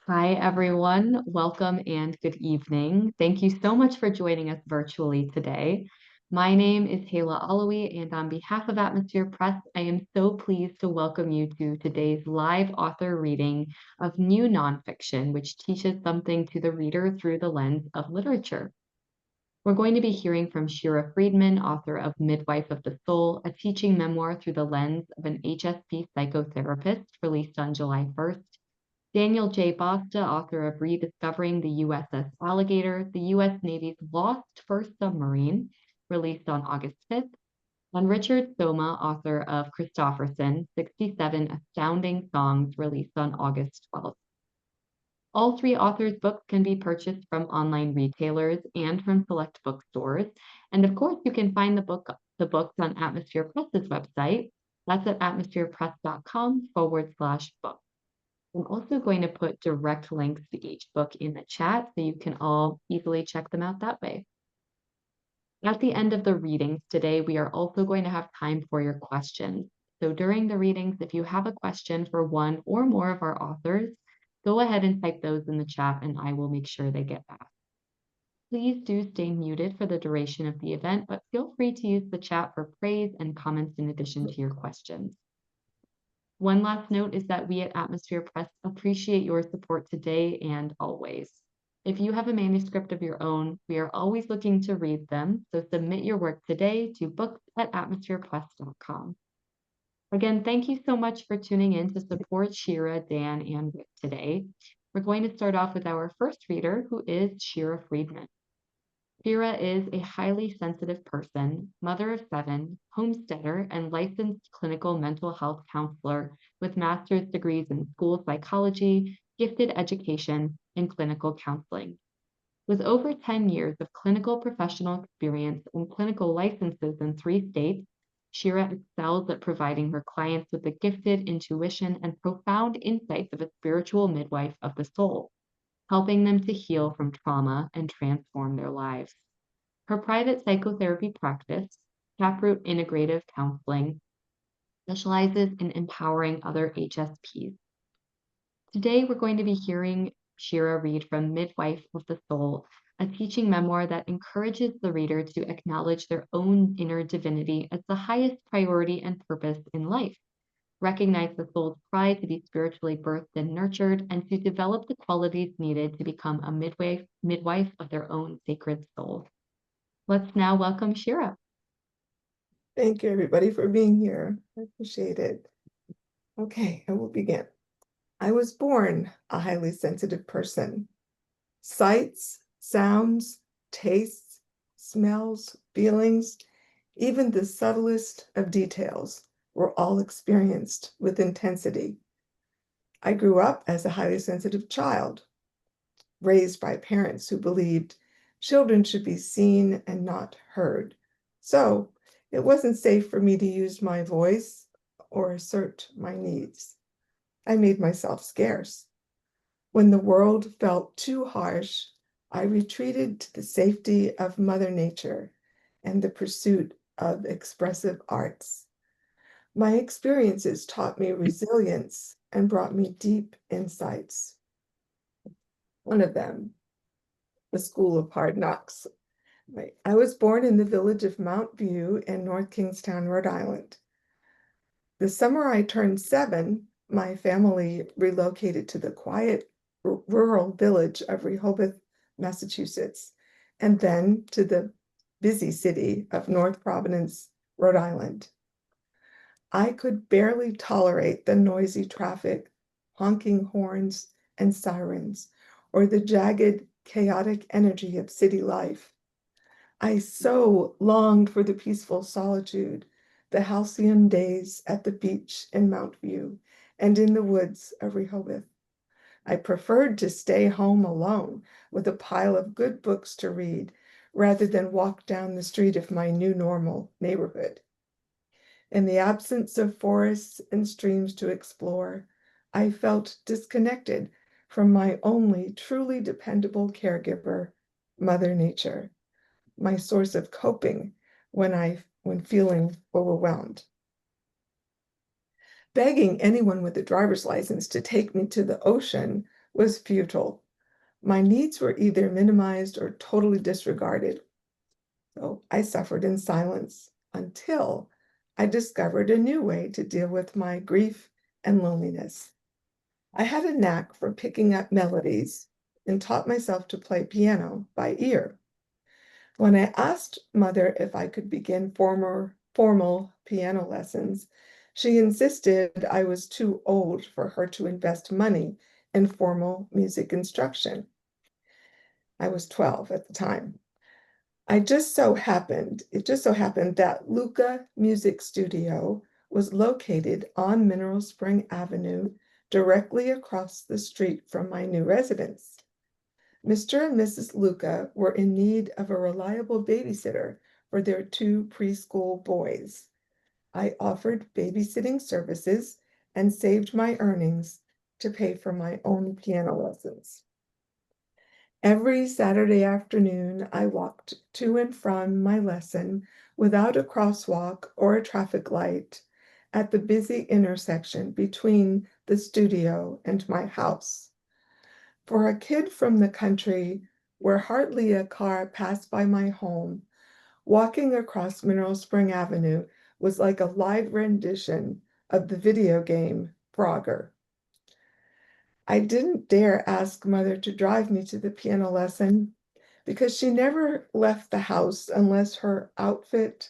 Hi, everyone. Welcome and good evening. Thank you so much for joining us virtually today. My name is Hayla Alawi, and on behalf of Atmosphere Press, I am so pleased to welcome you to today's live author reading of new nonfiction, which teaches something to the reader through the lens of literature. We're going to be hearing from Shira Friedman, author of Midwife of the Soul, a teaching memoir through the lens of an HSP psychotherapist, released on July 1st. Daniel J. Basta, author of Rediscovering the USS Alligator, the U.S. Navy's lost first submarine, released on August 5th. And Richard Somma, author of Kristofferson, 67 Astounding Songs, released on August 12th. All three authors' books can be purchased from online retailers and from select bookstores. And of course, you can find the books on Atmosphere Press's website. That's at atmospherepress.com/book. I'm also going to put direct links to each book in the chat so you can all easily check them out that way. At the end of the readings today, we are also going to have time for your questions. So during the readings, if you have a question for one or more of our authors, go ahead and type those in the chat and I will make sure they get asked. Please do stay muted for the duration of the event, but feel free to use the chat for praise and comments in addition to your questions. One last note is that we at Atmosphere Press appreciate your support today and always. If you have a manuscript of your own, we are always looking to read them, so submit your work today to books@atmospherepress.com. Again, thank you so much for tuning in to support Shira, Dan, and Rick today. We're going to start off with our first reader, who is Shira Friedman. Shira is a highly sensitive person, mother of 7, homesteader, and licensed clinical mental health counselor with master's degrees in school psychology, gifted education, and clinical counseling. With over 10 years of clinical professional experience and clinical licenses in 3 states, Shira excels at providing her clients with the gifted intuition and profound insights of a spiritual midwife of the soul, helping them to heal from trauma and transform their lives. Her private psychotherapy practice, Taproot Integrative Counseling, specializes in empowering other HSPs. Today, we're going to be hearing Shira read from Midwife of the Soul, a teaching memoir that encourages the reader to acknowledge their own inner divinity as the highest priority and purpose in life, recognize the soul's pride to be spiritually birthed and nurtured, and to develop the qualities needed to become a midwife of their own sacred soul. Let's now welcome Shira. Thank you, everybody, for being here. I appreciate it. Okay, I will begin. I was born a highly sensitive person. Sights, sounds, tastes, smells, feelings, even the subtlest of details were all experienced with intensity. I grew up as a highly sensitive child, raised by parents who believed children should be seen and not heard. So it wasn't safe for me to use my voice or assert my needs. I made myself scarce. When the world felt too harsh, I retreated to the safety of Mother Nature and the pursuit of expressive arts. My experiences taught me resilience and brought me deep insights. One of them, the School of Hard Knocks. I was born in the village of Mount View in North Kingstown, Rhode Island. The summer I turned 7, my family relocated to the quiet rural village of Rehoboth, Massachusetts, and then to the busy city of North Providence, Rhode Island. I could barely tolerate the noisy traffic, honking horns and sirens, or the jagged, chaotic energy of city life. I so longed for the peaceful solitude, the halcyon days at the beach in Mount View and in the woods of Rehoboth. I preferred to stay home alone with a pile of good books to read rather than walk down the street of my new normal neighborhood. In the absence of forests and streams to explore, I felt disconnected from my only truly dependable caregiver, Mother Nature, my source of coping when feeling overwhelmed. Begging anyone with a driver's license to take me to the ocean was futile. My needs were either minimized or totally disregarded. So I suffered in silence until I discovered a new way to deal with my grief and loneliness. I had a knack for picking up melodies and taught myself to play piano by ear. When I asked Mother if I could begin formal piano lessons, she insisted I was too old for her to invest money in formal music instruction. I was 12 at the time. It just so happened that Luca Music Studio was located on Mineral Spring Avenue, directly across the street from my new residence. Mr. and Mrs. Luca were in need of a reliable babysitter for their two preschool boys. I offered babysitting services and saved my earnings to pay for my own piano lessons. Every Saturday afternoon, I walked to and from my lesson without a crosswalk or a traffic light at the busy intersection between the studio and my house. For a kid from the country where hardly a car passed by my home, walking across Mineral Spring Avenue was like a live rendition of the video game Frogger. I didn't dare ask Mother to drive me to the piano lesson because she never left the house unless her outfit,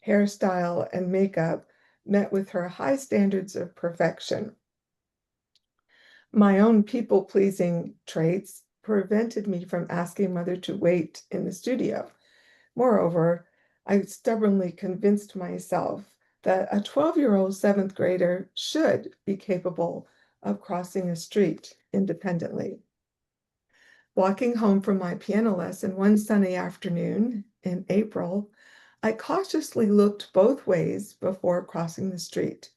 hairstyle, and makeup met with her high standards of perfection. My own people-pleasing traits prevented me from asking Mother to wait in the studio. Moreover, I stubbornly convinced myself that a 12-year-old seventh grader should be capable of crossing a street independently. Walking home from my piano lesson one sunny afternoon in April, I cautiously looked both ways before crossing the street.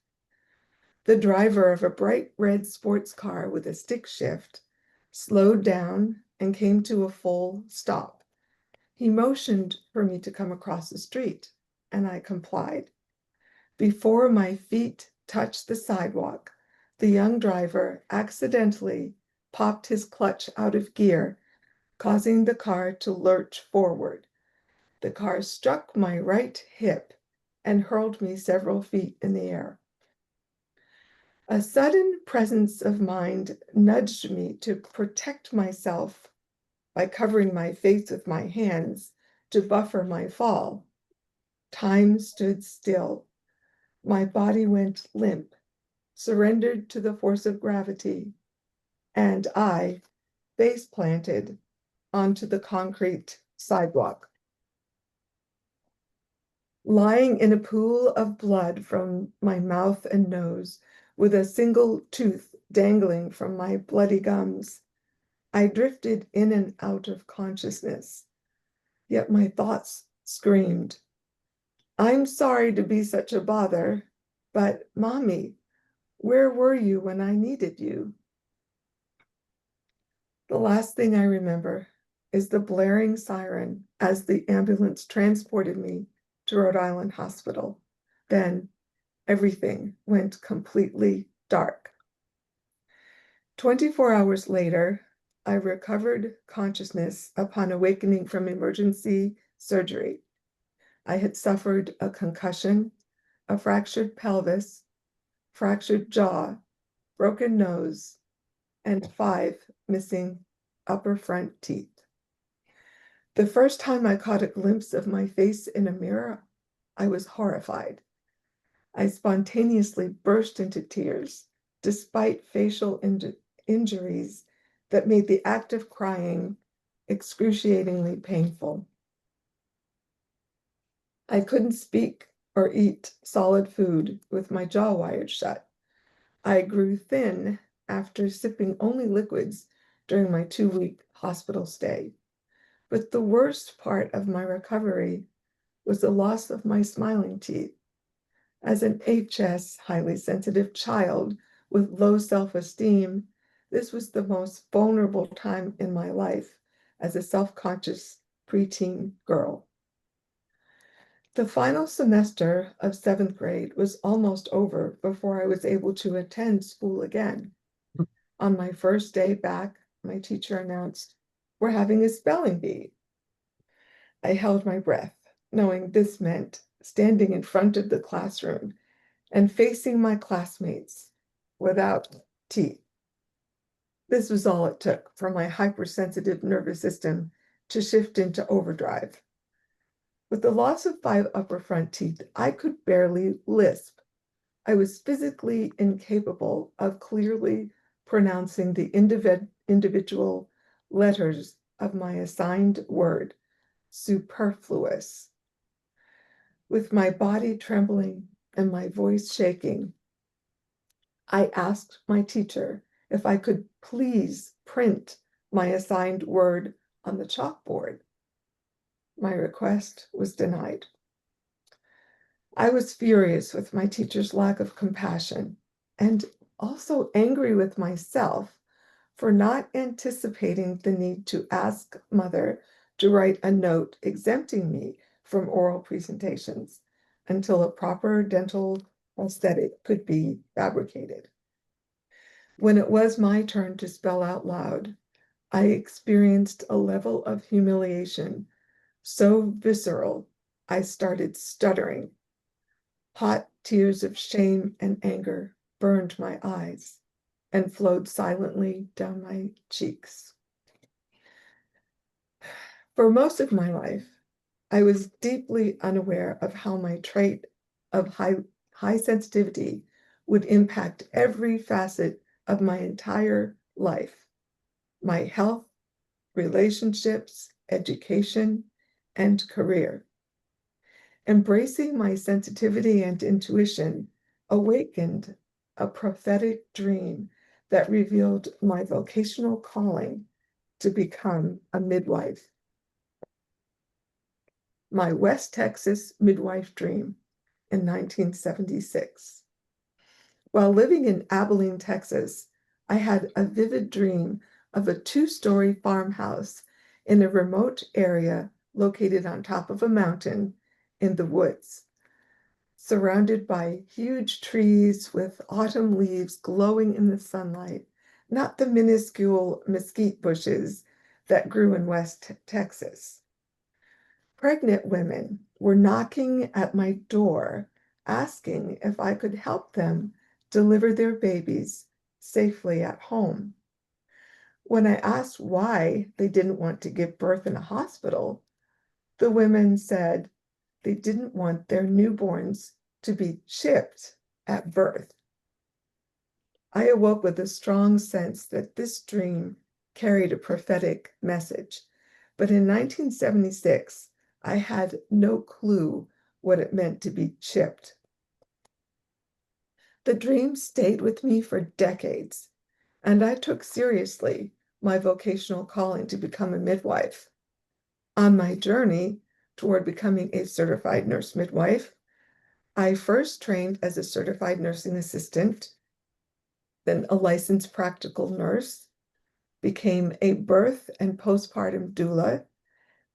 The driver of a bright red sports car with a stick shift slowed down and came to a full stop. He motioned for me to come across the street, and I complied. Before my feet touched the sidewalk, the young driver accidentally popped his clutch out of gear, causing the car to lurch forward. The car struck my right hip and hurled me several feet in the air. A sudden presence of mind nudged me to protect myself by covering my face with my hands to buffer my fall. Time stood still. My body went limp, surrendered to the force of gravity, and I face planted onto the concrete sidewalk. Lying in a pool of blood from my mouth and nose, with a single tooth dangling from my bloody gums, I drifted in and out of consciousness, yet my thoughts screamed, "I'm sorry to be such a bother, but Mommy, where were you when I needed you?" The last thing I remember is the blaring siren as the ambulance transported me to Rhode Island Hospital. Then everything went completely dark. 24 hours later, I recovered consciousness upon awakening from emergency surgery. I had suffered a concussion, a fractured pelvis, fractured jaw, broken nose, and 5 missing upper front teeth. The first time I caught a glimpse of my face in a mirror, I was horrified. I spontaneously burst into tears, despite facial injuries that made the act of crying excruciatingly painful. I couldn't speak or eat solid food with my jaw wired shut. I grew thin after sipping only liquids during my 2-week hospital stay. But the worst part of my recovery was the loss of my smiling teeth. As an HS highly sensitive child with low self-esteem, this was the most vulnerable time in my life as a self-conscious preteen girl. The final semester of 7th grade was almost over before I was able to attend school again. On my first day back, my teacher announced, "We're having a spelling bee." I held my breath, knowing this meant standing in front of the classroom and facing my classmates without teeth. This was all it took for my hypersensitive nervous system to shift into overdrive. With the loss of 5 upper front teeth, I could barely lisp. I was physically incapable of clearly pronouncing the individual letters of my assigned word, superfluous. With my body trembling and my voice shaking, I asked my teacher if I could please print my assigned word on the chalkboard. My request was denied. I was furious with my teacher's lack of compassion and also angry with myself for not anticipating the need to ask Mother to write a note exempting me from oral presentations until a proper dental prosthetic could be fabricated. When it was my turn to spell out loud, I experienced a level of humiliation so visceral, I started stuttering. Hot tears of shame and anger burned my eyes and flowed silently down my cheeks. For most of my life, I was deeply unaware of how my trait of high sensitivity would impact every facet of my entire life, my health, relationships, education, and career. Embracing my sensitivity and intuition awakened a prophetic dream that revealed my vocational calling to become a midwife. My West Texas midwife dream in 1976. While living in Abilene, Texas, I had a vivid dream of a 2-story farmhouse in a remote area located on top of a mountain in the woods, surrounded by huge trees with autumn leaves glowing in the sunlight, not the minuscule mesquite bushes that grew in West Texas. Pregnant women were knocking at my door, asking if I could help them deliver their babies safely at home. When I asked why they didn't want to give birth in a hospital, the women said they didn't want their newborns to be chipped at birth. I awoke with a strong sense that this dream carried a prophetic message. But in 1976, I had no clue what it meant to be chipped. The dream stayed with me for decades, and I took seriously my vocational calling to become a midwife. On my journey toward becoming a certified nurse midwife, I first trained as a certified nursing assistant, then a licensed practical nurse, became a birth and postpartum doula,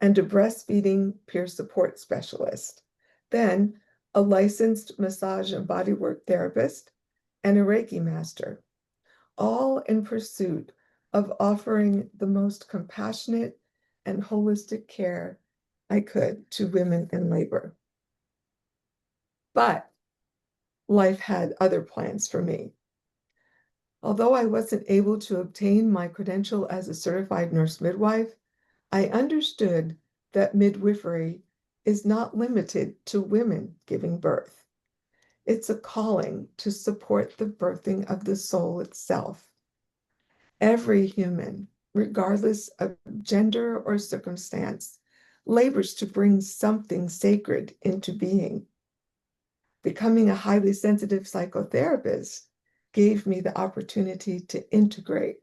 and a breastfeeding peer support specialist, then a licensed massage and bodywork therapist, and a Reiki master, all in pursuit of offering the most compassionate and holistic care I could to women in labor. But life had other plans for me. Although I wasn't able to obtain my credential as a certified nurse midwife, I understood that midwifery is not limited to women giving birth. It's a calling to support the birthing of the soul itself. Every human, regardless of gender or circumstance, labors to bring something sacred into being. Becoming a highly sensitive psychotherapist gave me the opportunity to integrate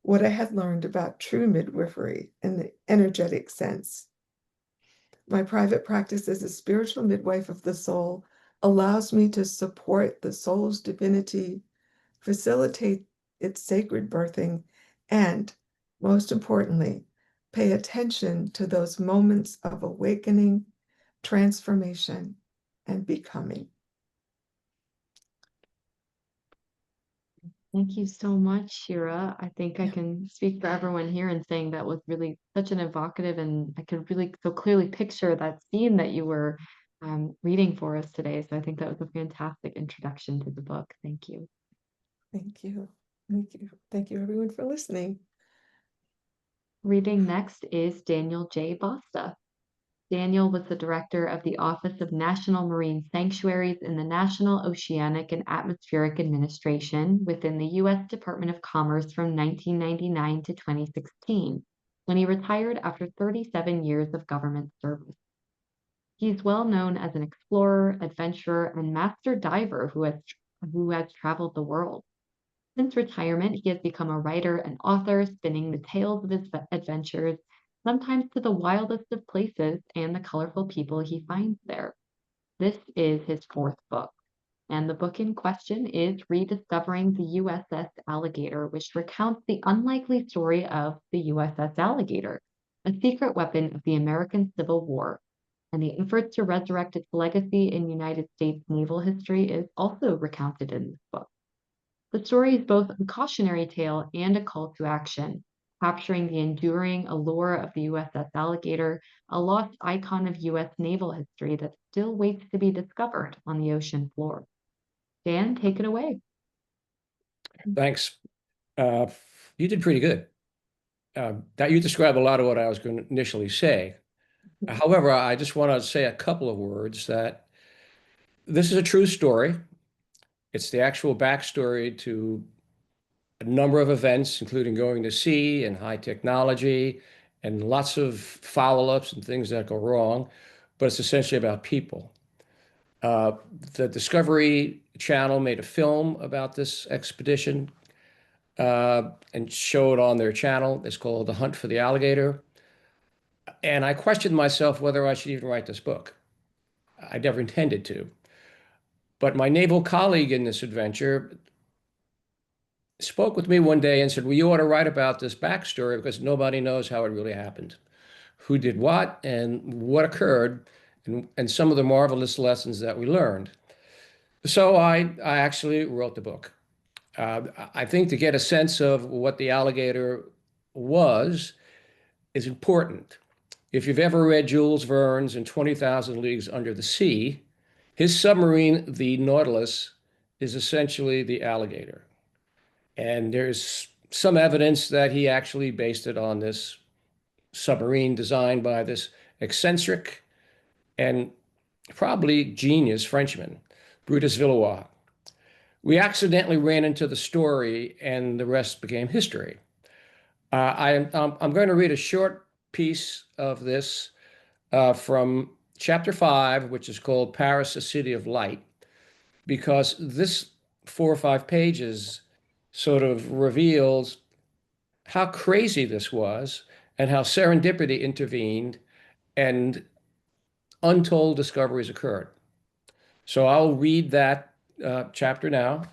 what I had learned about true midwifery in the energetic sense. My private practice as a spiritual midwife of the soul allows me to support the soul's divinity, facilitate its sacred birthing, and, most importantly, pay attention to those moments of awakening, transformation, and becoming. Thank you so much, Shira. I think I can speak for everyone here in saying that was really such an evocative, and I could really so clearly picture that scene that you were reading for us today. So I think that was a fantastic introduction to the book. Thank you. Thank you. Thank you. Thank you, everyone, for listening. Reading next is Daniel J. Basta. Daniel was the director of the Office of National Marine Sanctuaries in the National Oceanic and Atmospheric Administration within the U.S. Department of Commerce from 1999 to 2016, when he retired after 37 years of government service. He is well known as an explorer, adventurer, and master diver who has traveled the world. Since retirement, he has become a writer and author, spinning the tales of his adventures, sometimes to the wildest of places and the colorful people he finds there. This is his fourth book, and the book in question is Rediscovering the USS Alligator, which recounts the unlikely story of the USS Alligator, a secret weapon of the American Civil War. And the efforts to resurrect its legacy in United States naval history is also recounted in this book. The story is both a cautionary tale and a call to action, capturing the enduring allure of the USS Alligator, a lost icon of US naval history that still waits to be discovered on the ocean floor. Dan, take it away. Thanks. You did pretty good. That you described a lot of what I was going to initially say. However, I just want to say a couple of words that this is a true story. It's the actual backstory to a number of events, including going to sea and high technology and lots of foul-ups and things that go wrong, but it's essentially about people. Uh, the Discovery Channel made a film about this expedition and showed on their channel. It's called The Hunt for the Alligator. And I questioned myself whether I should even write this book. I never intended to. But my naval colleague in this adventure spoke with me one day and said, well, you ought to write about this backstory because nobody knows how it really happened, who did what, and what occurred, and some of the marvelous lessons that we learned. So I actually wrote the book. I think to get a sense of what the alligator was is important. If you've ever read Jules Verne's in 20,000 Leagues Under the Sea, his submarine, the Nautilus, is essentially the alligator. And there's some evidence that he actually based it on this submarine designed by this eccentric and probably genius Frenchman, Brutus Villeroy. We accidentally ran into the story and the rest became history. I'm going to read a short piece of this from chapter 5, which is called Paris, a City of Light, because this 4 or 5 pages sort of reveals how crazy this was and how serendipity intervened and untold discoveries occurred. So I'll read that chapter now.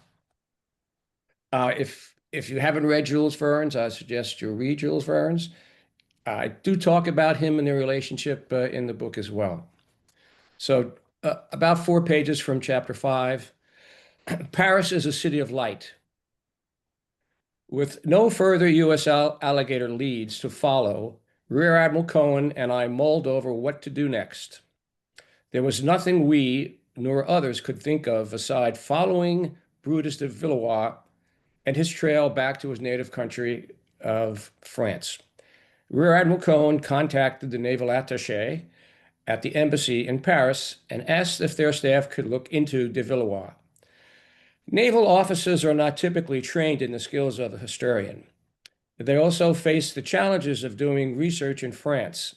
If you haven't read Jules Verne's, I suggest you read Jules Verne's. I do talk about him and their relationship in the book as well. So about 4 pages from chapter 5. Paris is a city of light. With no further U.S. alligator leads to follow, Rear Admiral Cohen and I mulled over what to do next. There was nothing we nor others could think of aside following Brutus de Villeroy and his trail back to his native country of France. Rear Admiral Cohen contacted the naval attaché at the embassy in Paris and asked if their staff could look into de Villeroy. Naval officers are not typically trained in the skills of a historian. They also face the challenges of doing research in France.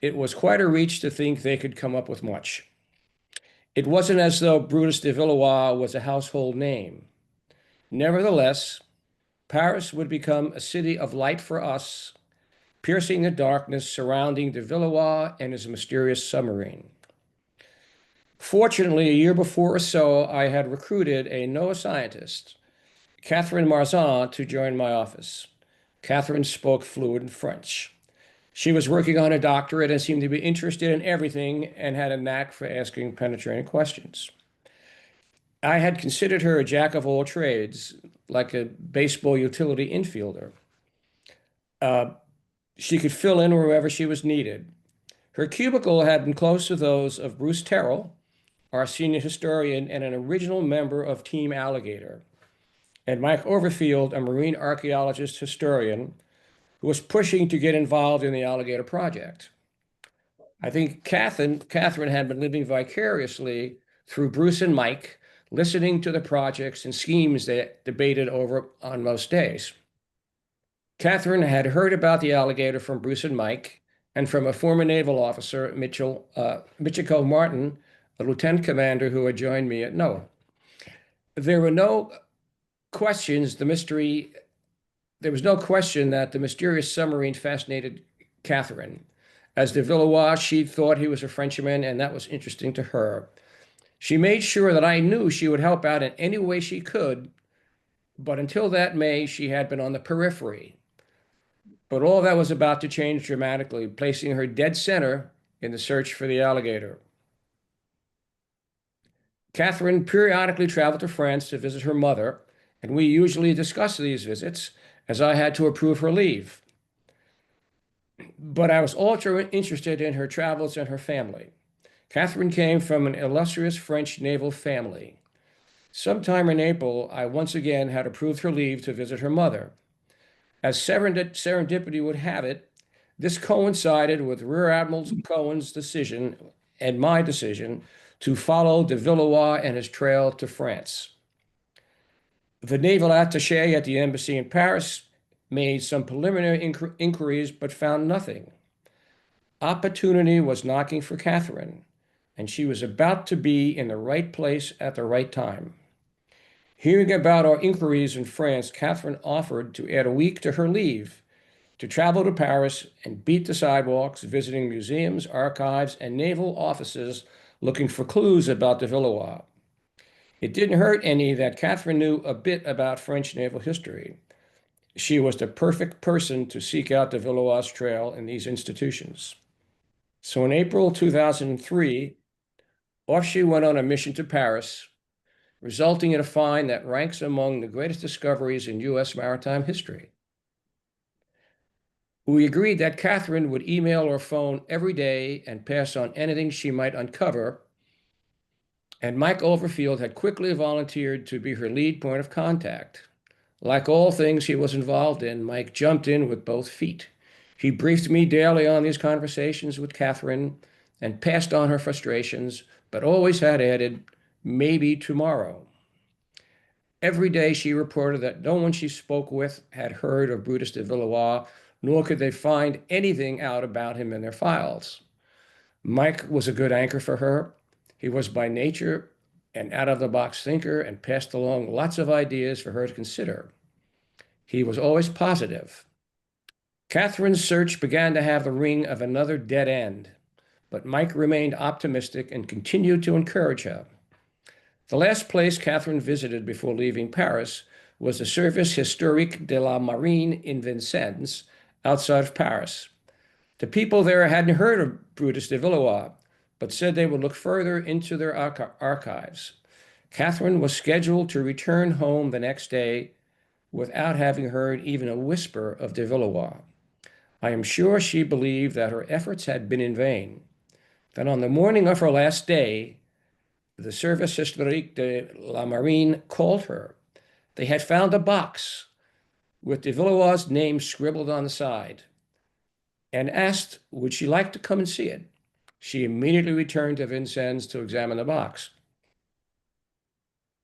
It was quite a reach to think they could come up with much. It wasn't as though Brutus de Villeroy was a household name. Nevertheless, Paris would become a city of light for us, piercing the darkness surrounding de Villeroy and his mysterious submarine. Fortunately, a year before or so, I had recruited a NOAA scientist, Catherine Marzan, to join my office. Catherine spoke fluent French. She was working on a doctorate and seemed to be interested in everything and had a knack for asking penetrating questions. I had considered her a jack of all trades, like a baseball utility infielder. She could fill in wherever she was needed. Her cubicle had been close to those of Bruce Terrell, our senior historian and an original member of Team Alligator, and Mike Overfield, a marine archaeologist historian who was pushing to get involved in the Alligator project. I think Catherine had been living vicariously through Bruce and Mike, listening to the projects and schemes they debated over on most days. Catherine had heard about the Alligator from Bruce and Mike and from a former naval officer, Michiko Martin, a lieutenant commander who had joined me at NOAA. There was no question that the mysterious submarine fascinated Catherine. As de Villeroy, she thought he was a Frenchman, and that was interesting to her. She made sure that I knew she would help out in any way she could, but until that May, she had been on the periphery. But all that was about to change dramatically, placing her dead center in the search for the Alligator. Catherine periodically traveled to France to visit her mother, and we usually discussed these visits as I had to approve her leave. But I was also interested in her travels and her family. Catherine came from an illustrious French naval family. Sometime in April, I once again had approved her leave to visit her mother. As serendipity would have it, this coincided with Rear Admiral Cohen's decision and my decision to follow de Villeroy and his trail to France. The naval attaché at the embassy in Paris made some preliminary inquiries but found nothing. Opportunity was knocking for Catherine, and she was about to be in the right place at the right time. Hearing about our inquiries in France, Catherine offered to add a week to her leave to travel to Paris and beat the sidewalks, visiting museums, archives, and naval offices looking for clues about de Villeroy. It didn't hurt any that Catherine knew a bit about French naval history. She was the perfect person to seek out de Villeroy's trail in these institutions. So in April 2003, off she went on a mission to Paris, resulting in a find that ranks among the greatest discoveries in U.S. maritime history. We agreed that Catherine would email or phone every day and pass on anything she might uncover, and Mike Overfield had quickly volunteered to be her lead point of contact. Like all things he was involved in, Mike jumped in with both feet. He briefed me daily on these conversations with Catherine and passed on her frustrations, but always had added, maybe tomorrow. Every day she reported that no one she spoke with had heard of Brutus de Villeroy, nor could they find anything out about him in their files. Mike was a good anchor for her. He was by nature an out-of-the-box thinker and passed along lots of ideas for her to consider. He was always positive. Catherine's search began to have the ring of another dead end, but Mike remained optimistic and continued to encourage her. The last place Catherine visited before leaving Paris was the Service Historique de la Marine in Vincennes, outside of Paris. The people there hadn't heard of Brutus de Villeroy, but said they would look further into their archives. Catherine was scheduled to return home the next day without having heard even a whisper of de Villeroy. I am sure she believed that her efforts had been in vain. Then on the morning of her last day, the Service Historique de la Marine called her. They had found a box with de Villeroy's name scribbled on the side and asked, would she like to come and see it? She immediately returned to Vincennes to examine the box.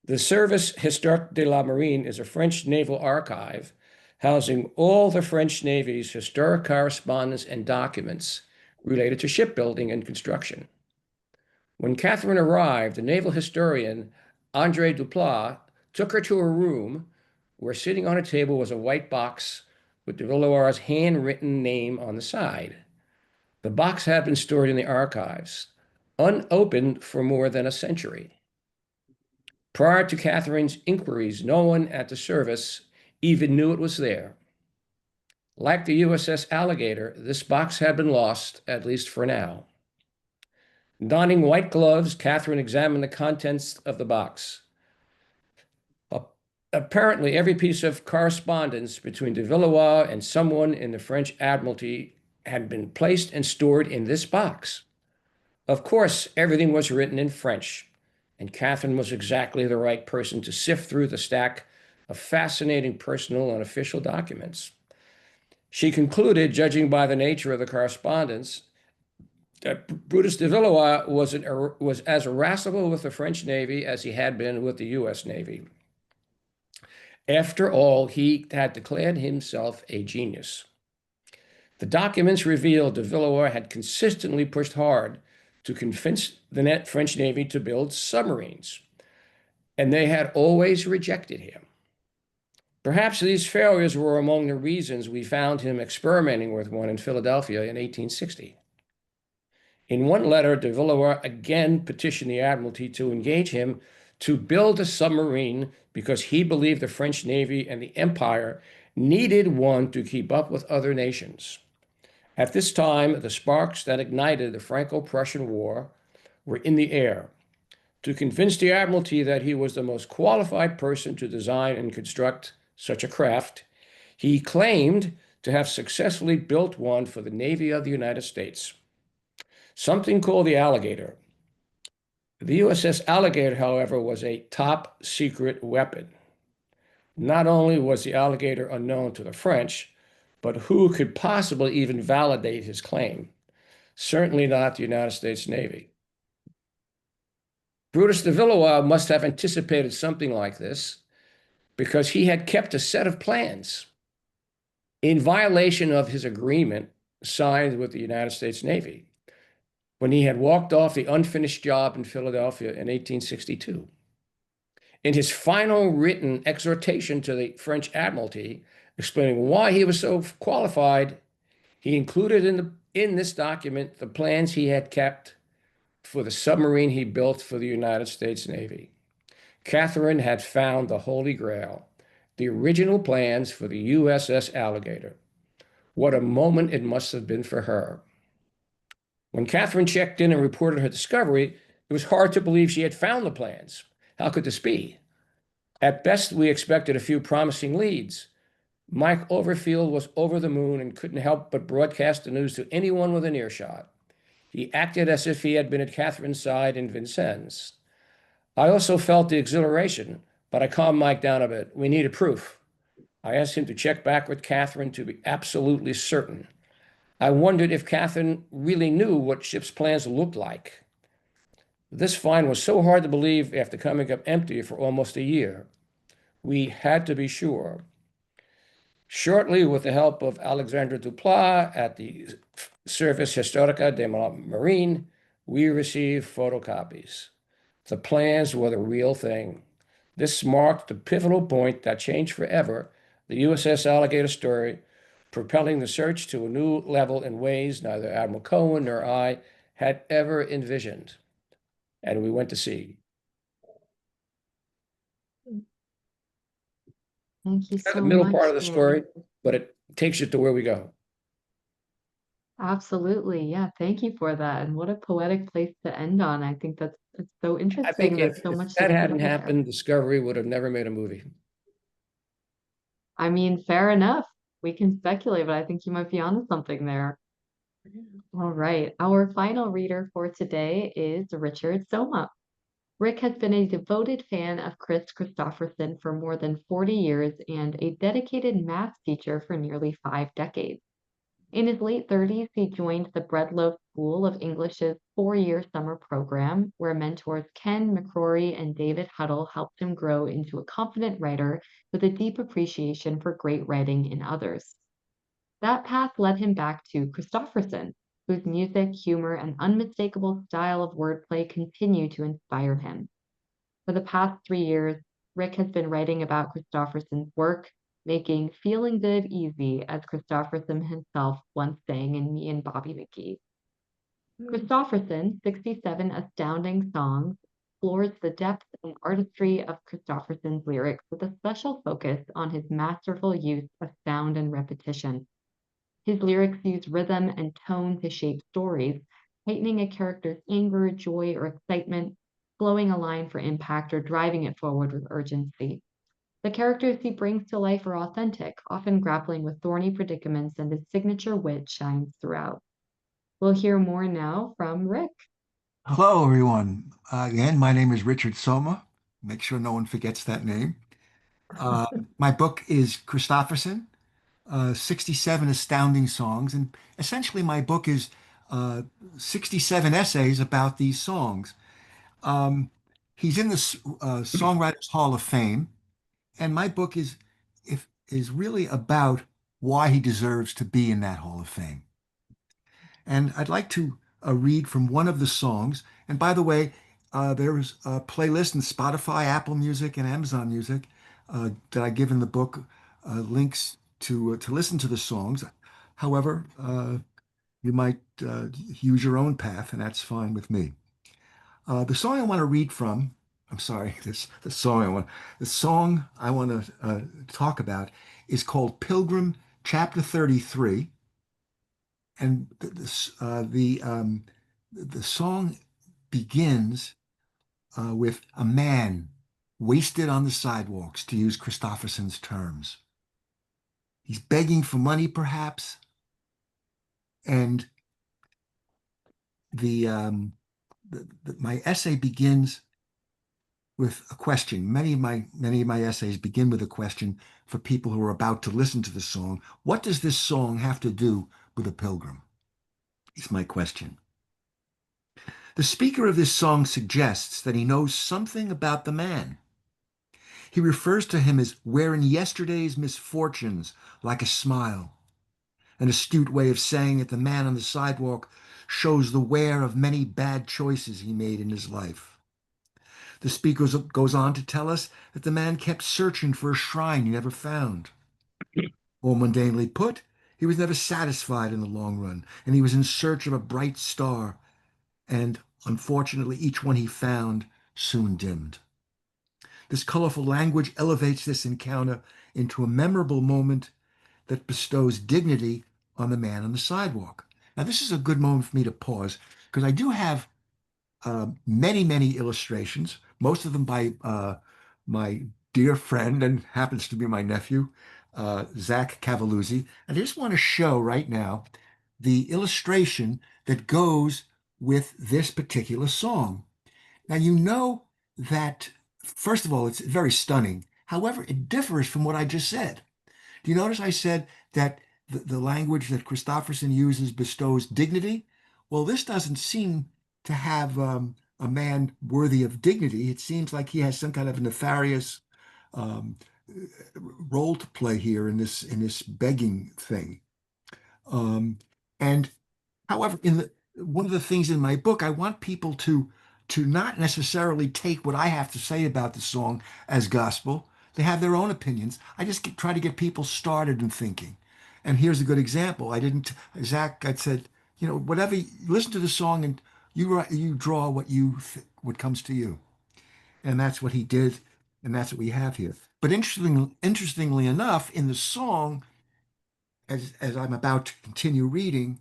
The Service Historique de la Marine is a French naval archive housing all the French Navy's historic correspondence and documents related to shipbuilding and construction. When Catherine arrived, the naval historian, André Duplat, took her to a room where sitting on a table was a white box with de Villeroy's handwritten name on the side. The box had been stored in the archives, unopened for more than a century. Prior to Catherine's inquiries, no one at the service even knew it was there. Like the USS Alligator, this box had been lost, at least for now. Donning white gloves, Catherine examined the contents of the box. apparently every piece of correspondence between de Villeroy and someone in the French Admiralty had been placed and stored in this box. Of course, everything was written in French, and Catherine was exactly the right person to sift through the stack of fascinating personal and official documents. She concluded, judging by the nature of the correspondence, that Brutus de Villeroy was as irascible with the French Navy as he had been with the U.S. Navy. After all, he had declared himself a genius. The documents revealed de Villeroy had consistently pushed hard to convince the French Navy to build submarines, and they had always rejected him. Perhaps these failures were among the reasons we found him experimenting with one in Philadelphia in 1860. In one letter, de Villeroy again petitioned the Admiralty to engage him to build a submarine because he believed the French Navy and the Empire needed one to keep up with other nations. At this time, the sparks that ignited the Franco-Prussian War were in the air. To convince the Admiralty that he was the most qualified person to design and construct such a craft, he claimed to have successfully built one for the Navy of the United States, something called the Alligator. The USS Alligator, however, was a top secret weapon. Not only was the Alligator unknown to the French, but who could possibly even validate his claim? Certainly not the United States Navy. Brutus de Villeroy must have anticipated something like this because he had kept a set of plans in violation of his agreement signed with the United States Navy when he had walked off the unfinished job in Philadelphia in 1862. In his final written exhortation to the French Admiralty, explaining why he was so qualified, he included in this document the plans he had kept for the submarine he built for the United States Navy. Catherine had found the Holy Grail, the original plans for the USS Alligator. What a moment it must have been for her. When Catherine checked in and reported her discovery, it was hard to believe she had found the plans. How could this be? At best, we expected a few promising leads. Mike Overfield was over the moon and couldn't help but broadcast the news to anyone within earshot. He acted as if he had been at Catherine's side in Vincennes. I also felt the exhilaration, but I calmed Mike down a bit. We needed proof. I asked him to check back with Catherine to be absolutely certain. I wondered if Catherine really knew what ship's plans looked like. This find was so hard to believe after coming up empty for almost a year. We had to be sure. Shortly, with the help of Alexandre Duplat at the Service Historique de la Marine, we received photocopies. The plans were the real thing. This marked the pivotal point that changed forever the USS Alligator story, propelling the search to a new level in ways neither Admiral Cohen nor I had ever envisioned. And we went to sea. Thank you Kind of so the middle much, part of the Dan. story, but it takes you to where we go. Absolutely. Yeah, thank you for that. And what a poetic place to end on. I think that's it's so I interesting think and there's so much to that get hadn't into there. happened, Discovery would have never made a movie. I mean, fair enough. We can speculate, but I think you might be onto something there. All right. Our final reader for today is Richard Somma. Rick has been a devoted fan of Kristofferson for more than 40 years and a dedicated math teacher for nearly 5 decades. In his late 30s, he joined the Breadloaf School of English's 4-year summer program, where mentors Ken McCrory and David Huddle helped him grow into a confident writer with a deep appreciation for great writing in others. That path led him back to Kristofferson, whose music, humor, and unmistakable style of wordplay continue to inspire him. For the past 3 years, Rick has been writing about Kristofferson's work, making feeling good easy, as Kristofferson himself once sang in Me and Bobby McGee. Kristofferson, 67 Astounding Songs, explores the depth and artistry of Kristofferson's lyrics with a special focus on his masterful use of sound and repetition. His lyrics use rhythm and tone to shape stories, heightening a character's anger, joy, or excitement, blowing a line for impact, or driving it forward with urgency. The characters he brings to life are authentic, often grappling with thorny predicaments, and his signature wit shines throughout. We'll hear more now from Rick. Hello, everyone. Again, my name is Richard Somma. Make sure no one forgets that name. Uh, my book is Kristofferson, 67 Astounding Songs. And essentially, my book is 67 essays about these songs. Um, he's in the Songwriters Hall of Fame, and my book is really about why he deserves to be in that Hall of Fame. And I'd like to read from one of the songs. And by the way, there's a playlist in Spotify, Apple Music, and Amazon Music that I give in the book links to listen to the songs. However, you might use your own path, and that's fine with me. The song I want to read from, I'm sorry, the song I want to talk about is called Pilgrim, Chapter 33. And the song begins with a man wasted on the sidewalks, to use Kristofferson's terms. He's begging for money, perhaps, and my essay begins with a question. Many of my essays begin with a question for people who are about to listen to the song. What does this song have to do with a pilgrim? Is my question. The speaker of this song suggests that he knows something about the man. He refers to him as wearing yesterday's misfortunes like a smile, an astute way of saying that the man on the sidewalk shows the wear of many bad choices he made in his life. The speaker goes on to tell us that the man kept searching for a shrine he never found. More mundanely put, he was never satisfied in the long run, and he was in search of a bright star, and unfortunately, each one he found soon dimmed. This colorful language elevates this encounter into a memorable moment that bestows dignity on the man on the sidewalk. Now, this is a good moment for me to pause because I do have many, many illustrations, most of them by my dear friend and happens to be my nephew, Zach Cavalluzzi. I just want to show right now the illustration that goes with this particular song. Now, you know that, first of all, it's very stunning. However, it differs from what I just said. Do you notice I said that the language that Kristofferson uses bestows dignity? Well, this doesn't seem to have a man worthy of dignity. It seems like he has some kind of nefarious um, role to play here in this begging thing. And however, one of the things in my book, I want people to not necessarily take what I have to say about the song as gospel. They have their own opinions. I just try to get people started in thinking. And here's a good example. Zach, I said, whatever, listen to the song and you draw what comes to you. And that's what he did, and that's what we have here. But interestingly enough, in the song, as I'm about to continue reading,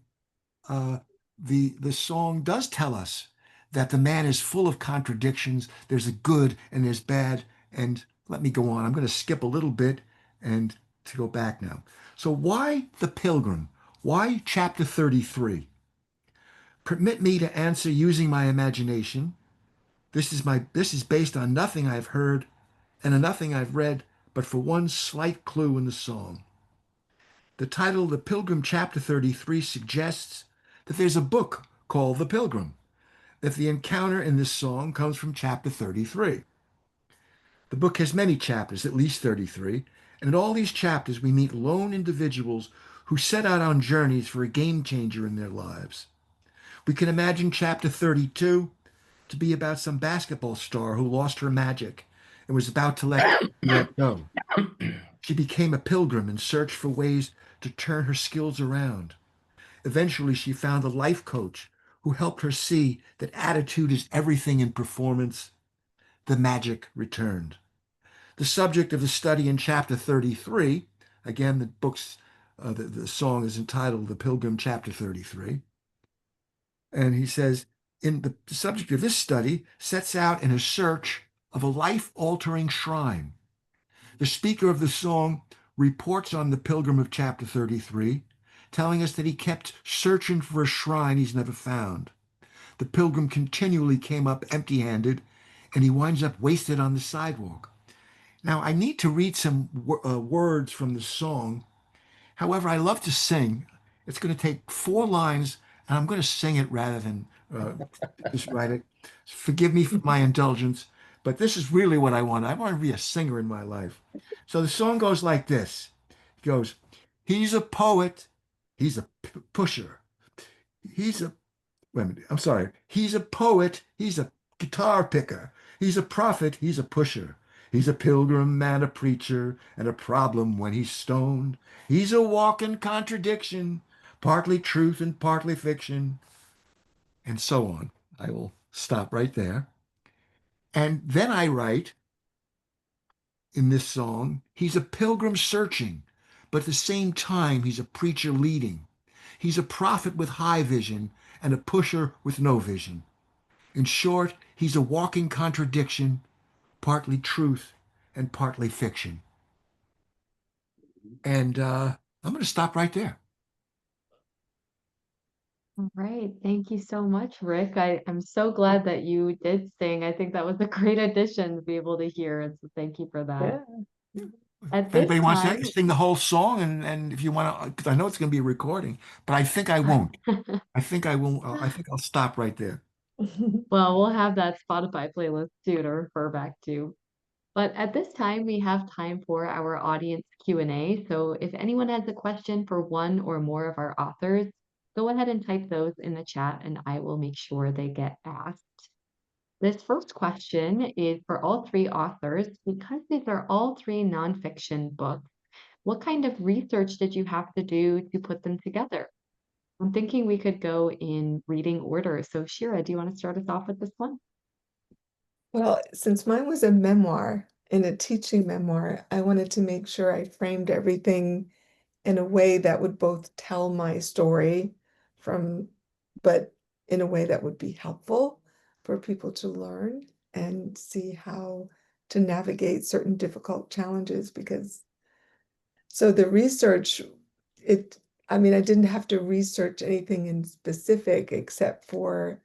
uh, the song does tell us that the man is full of contradictions. There's a good and there's bad. And let me go on. I'm going to skip a little bit and to go back now. So why the pilgrim? Why chapter 33? Permit me to answer using my imagination. This is based on nothing I've heard and on nothing I've read, but for one slight clue in the song. The title, The Pilgrim, Chapter 33, suggests that there's a book called The Pilgrim, that the encounter in this song comes from chapter 33. The book has many chapters, at least 33, and in all these chapters we meet lone individuals who set out on journeys for a game changer in their lives. We can imagine chapter 32 to be about some basketball star who lost her magic and was about to let go. She became a pilgrim and searched for ways to turn her skills around. Eventually, she found a life coach who helped her see that attitude is everything in performance. The magic returned. The subject of the study in chapter 33, again, the song is entitled The Pilgrim, Chapter 33. And he says, in the subject of this study sets out in a search of a life-altering shrine. The speaker of the song reports on the pilgrim of chapter 33, telling us that he kept searching for a shrine he's never found. The pilgrim continually came up empty-handed, and he winds up wasted on the sidewalk. Now, I need to read some words from the song. However, I love to sing. It's going to take 4 lines, and I'm going to sing it rather than just write it. Forgive me for my indulgence, but this is really what I want. I want to be a singer in my life. So the song goes like this. It goes, he's a poet, he's a pusher. He's a, wait a minute, I'm sorry. He's a poet, he's a guitar picker. He's a prophet, he's a pusher. He's a pilgrim and a preacher and a problem when he's stoned. He's a walking contradiction, partly truth and partly fiction, and so on. I will stop right there. And then I write in this song, he's a pilgrim searching, but at the same time, he's a preacher leading. He's a prophet with high vision and a pusher with no vision. In short, he's a walking contradiction, partly truth and partly fiction. And I'm going to stop right there. All right. Thank you so much, Rick. I'm so glad that you did sing. I think that was a great addition to be able to hear. And so thank you for that. Yeah. At If this anybody wants time, to sing the whole song, and if you want to, because I know it's going to be a recording, but I think I won't. I think I will. I think I'll stop right there. well, we'll have that Spotify playlist too to refer back to. But at this time, we have time for our audience Q&A. So if anyone has a question for one or more of our authors, go ahead and type those in the chat and I will make sure they get asked. This first question is for all 3 authors. Because these are all 3 nonfiction books, what kind of research did you have to do to put them together? I'm thinking we could go in reading order. So Shira, do you want to start us off with this one? Well, since mine was a memoir and a teaching memoir, I wanted to make sure I framed everything in a way that would both tell my story but in a way that would be helpful for people to learn and see how to navigate certain difficult challenges. So the research, I mean, I didn't have to research anything in specific except for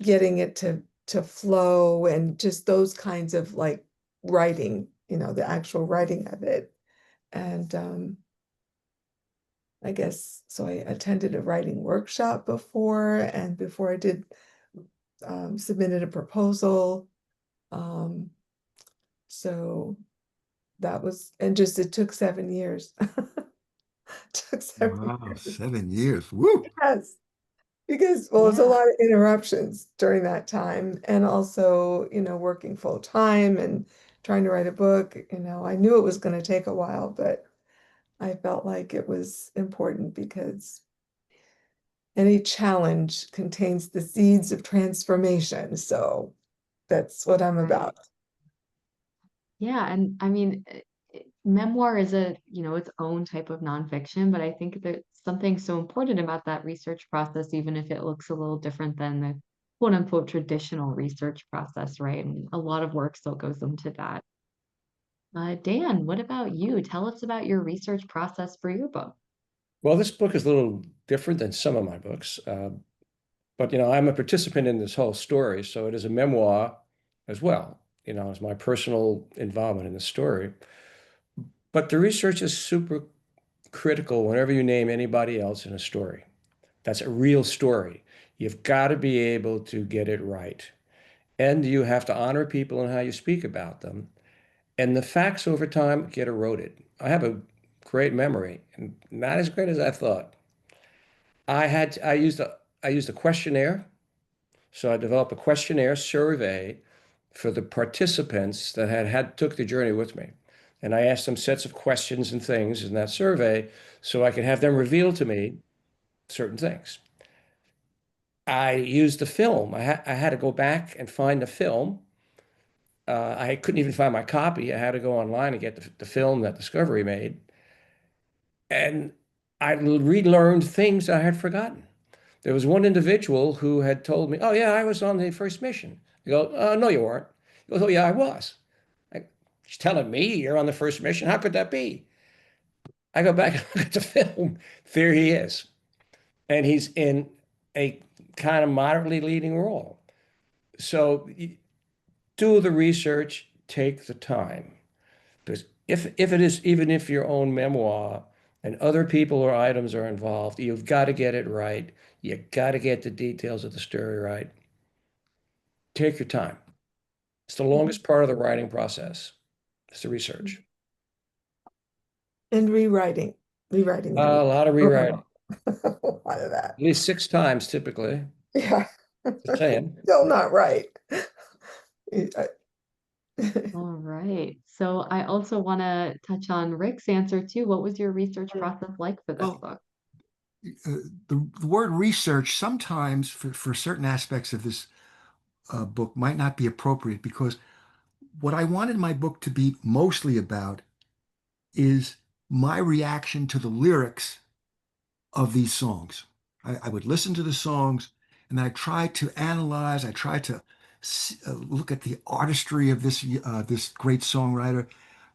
getting it to flow and just those kinds of like writing, the actual writing of it. And I guess so I attended a writing workshop before, and before I did submitted a proposal. So that was, and just it took 7 years. Took 7 Wow, years. 7 years. Woo! Yes. Because, well, it's a Yeah. lot of interruptions during that time, and also, working full time and trying to write a book. I knew it was going to take a while, but I felt like it was important because any challenge contains the seeds of transformation. So that's what I'm Right. about. Yeah, and I mean, memoir is its own type of nonfiction, but I think that something so important about that research process, even if it looks a little different than the quote unquote traditional research process, right? And a lot of work still goes into that. Dan, what about you? Tell us about your research process for your book. Well, this book is a little different than some of my books, but I'm a participant in this whole story, so it is a memoir as well. It's my personal involvement in the story. But the research is super critical whenever you name anybody else in a story. That's a real story. You've got to be able to get it right. And you have to honor people and how you speak about them. And the facts over time get eroded. I have a great memory, and not as great as I thought. I used a questionnaire. So I developed a questionnaire survey for the participants that took the journey with me. And I asked them sets of questions and things in that survey so I could have them reveal to me certain things. I used the film. I had to go back and find the film. I couldn't even find my copy. I had to go online and get the film that Discovery made. And I relearned things I had forgotten. There was one individual who had told me, "Oh, yeah, I was on the first mission." I go, "No, you weren't." He goes, "Oh, yeah, I was." I, He's telling me you're on the first mission. How could that be? I go back and look at the film. There he is. And he's in a kind of moderately leading role. So do the research, take the time. Because if it is, even if your own memoir and other people or items are involved, you've got to get it right. You got to get the details of the story right. Take your time. It's the longest part of the writing process. It's the research. And rewriting A lot of rewriting, a lot of that. at least 6 times typically. Yeah. Just saying. Still not right. All right. So I also want to touch on Rick's answer too. What was your research process like for this Well, book? The word research sometimes for certain aspects of this book might not be appropriate, because what I wanted my book to be mostly about is my reaction to the lyrics of these songs. I would listen to the songs, and then I tried to analyze, I tried to look at the artistry of this great songwriter.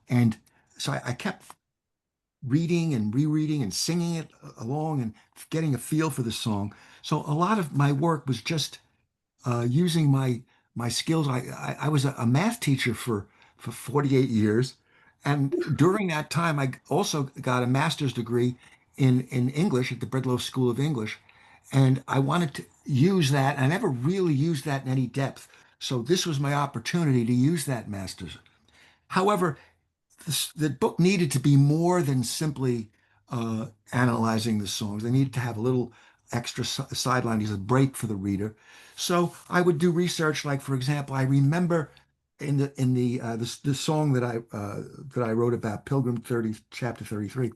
And so I kept reading and rereading and singing it along and getting a feel for the song. So a lot of my work was just using my skills. I was a math teacher for 48 years, and during that time, I also got a master's degree in English at the Breadloaf School of English, and I wanted to use that. I never really used that in any depth, so this was my opportunity to use that master's. However, the book needed to be more than simply analyzing the songs. They needed to have a little extra sideline as a break for the reader. So I would do research. Like, for example, I remember the song that I wrote about, Pilgrim 30, chapter 33.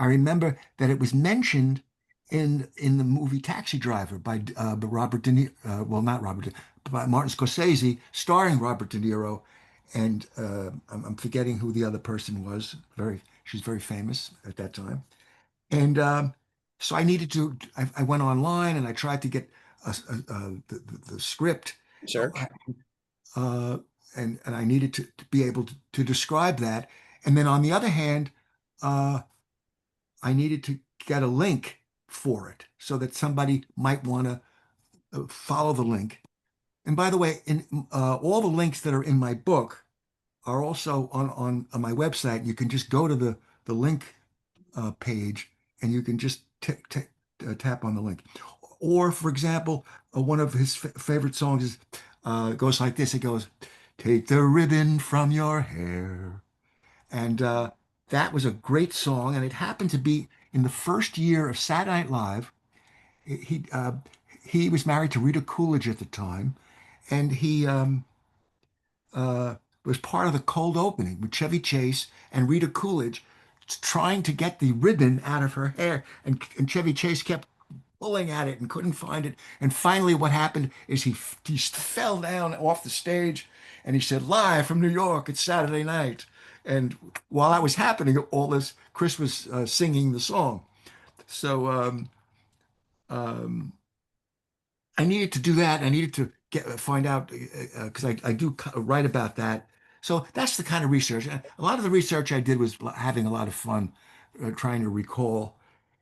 I remember that it was mentioned in the movie Taxi Driver by Robert De Niro, well, not Robert, by Martin Scorsese, starring Robert De Niro, and I'm forgetting who the other person was. She's very famous at that time, and so I needed to. I went online and I tried to get the script, Search. uh, and I needed to be able to describe that. And then on the other hand, uh, I needed to get a link for it so that somebody might want to follow the link. And by the way, in all the links that are in my book are also on my website. You can just go to the link page, and you can just tap on the link. Or, for example, one of his favorite songs is goes like this. It goes, "Take the ribbon from your hair," and that was a great song. And it happened to be in the first year of Saturday Night Live. He uh, he was married to Rita Coolidge at the time, and he uh, was part of the cold opening with Chevy Chase and Rita Coolidge trying to get the ribbon out of her hair. And Chevy Chase kept pulling at it and couldn't find it. And finally, what happened is he fell down off the stage, and he said, "Live from New York, it's Saturday night." And while that was happening, all this, Chris was singing the song. So um, I needed to do that. I needed to find out because I do write about that. So that's the kind of research. A lot of the research I did was having a lot of fun trying to recall.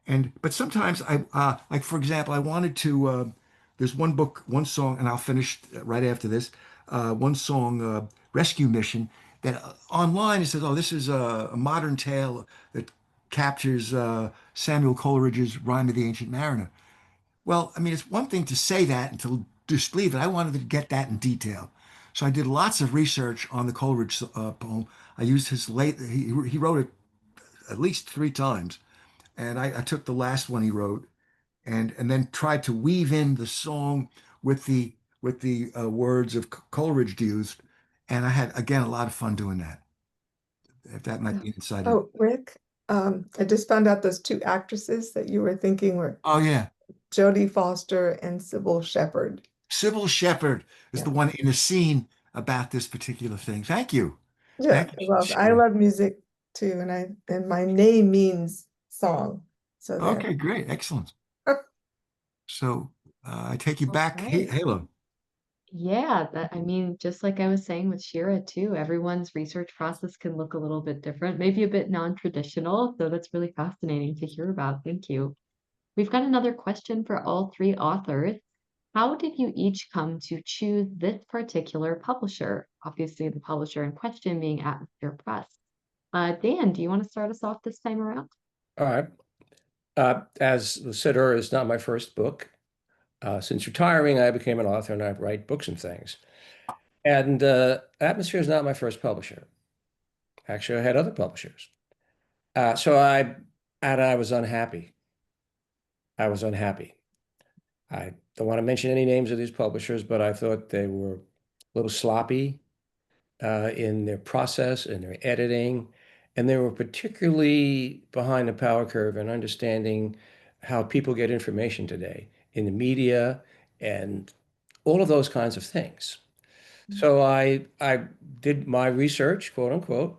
And but sometimes like, for example, I wanted to. There's one book, one song, and I'll finish right after this. One song, "Rescue Mission," that online it says, "Oh, this is a modern tale that captures Samuel Coleridge's Rime of the Ancient Mariner." Well, I mean, it's one thing to say that and to disbelieve it. I wanted to get that in detail. So I did lots of research on the Coleridge poem. I used he wrote it at least 3 times. And I took the last one he wrote and then tried to weave in the song with the words of Coleridge used. And I had, again, a lot of fun doing that. If that might be inside. Oh, Rick, I just found out those 2 actresses that you were thinking were Oh, yeah. Jodie Foster and Sybil Shepherd. Sybil Shepherd is Yeah. the one in the scene about this particular thing. Thank you. Yeah, Thank you, I Shira. love music too, and my name means song. So there. Okay, great. Excellent. So I take you back. Right. Halo. Yeah, I mean, just like I was saying with Shira too, everyone's research process can look a little bit different, maybe a bit non-traditional. So that's really fascinating to hear about. Thank you. We've got another question for all three authors. How did you each come to choose this particular publisher? Obviously, the publisher in question being Atmosphere Press. Dan, do you want to start us off this time around? All right. As was said earlier, it's not my first book. Since retiring, I became an author and I write books and things. And Atmosphere is not my first publisher. Actually, I had other publishers. So I was unhappy. I was unhappy. I don't want to mention any names of these publishers, but I thought they were a little sloppy in their process and their editing. And they were particularly behind the power curve in understanding how people get information today in the media and all of those kinds of things. So I did my research, quote unquote,